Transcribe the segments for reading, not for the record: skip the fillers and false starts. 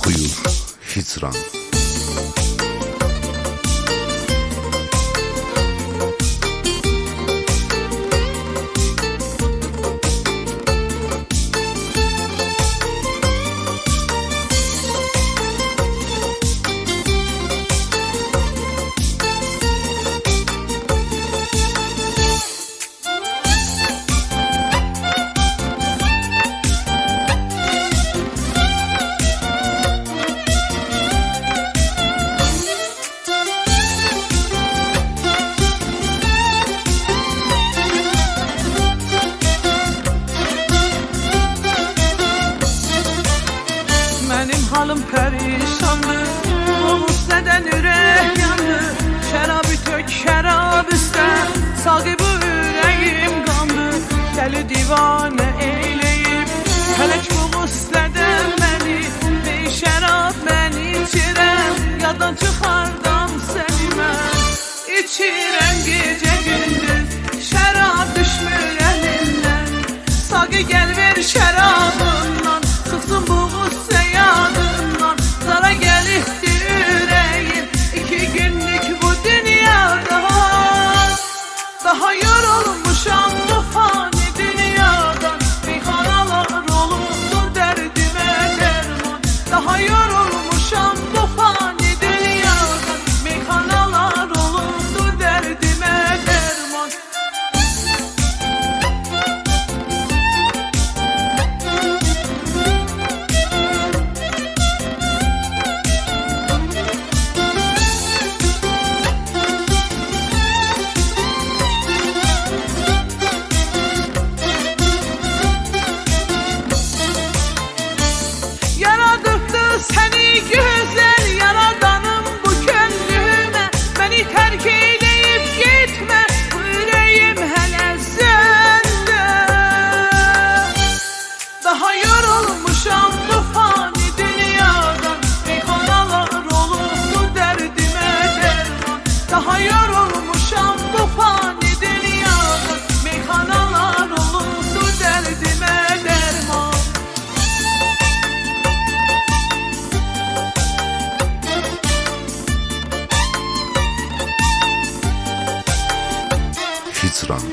oxuyur hicran. Halım perişandır, Oluz nədən ürək yandır. Şərabı tök şərab istə, Saqi bu ürəyim qandır. Dəli divanə eyləyib, Hələk bu ustadən məni. Ey şərab mən içirəm, Yaddan çıxardam səni mən. İçirəm gecə gündüz, Şərab düşmür əlimdən. Saqi gəl ver şərabından, Çıxsın bu qüssə yadından. Zara gəlibdi ürəyim, 2 günlük bu dünyada. Daha yorulmuşam bu fani dünyadan. Meyxanalar olubdur dərdimə dərman. Daha yorulmuşam bu fani dünyadan. Meyxanalar olubdur dərdimə dərman. Səni gözəl yaradanım bu könlümə. Məni tərk eyləyib getmə, bu ürəyim hələ səndə. Daha yorulmuşam bu fani dünyadan. Meyxanalar olubdur dərdimə dərman. Daha yorulmuşam bu fani dünyadan. Meyxanalar olubdur dərdimə dərman. Hicran.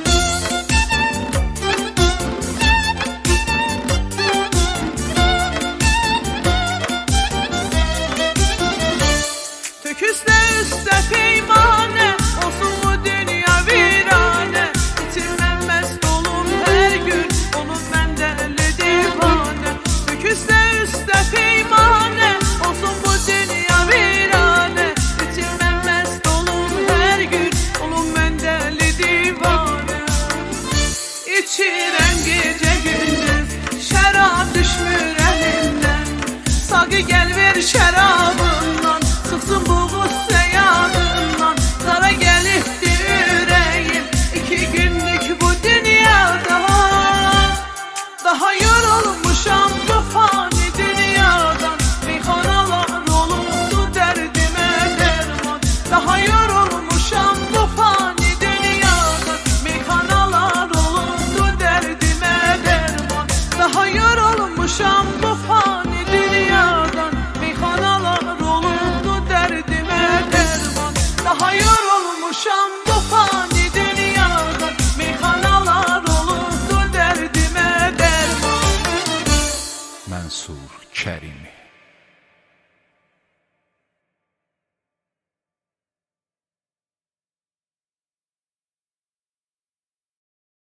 Töküzdə üstə peymanə, olsun bu dünya viranə. İçirməm məst olum hər gün, olub mən dəli divanə. Töküzdə üstə peymanə, olsun bu dünya viranə. İçirməm məst olum hər gün, olub mən dəli divanə. İçirəm gecə gündüz, şərab düşmür əlimdən. Saqi gəl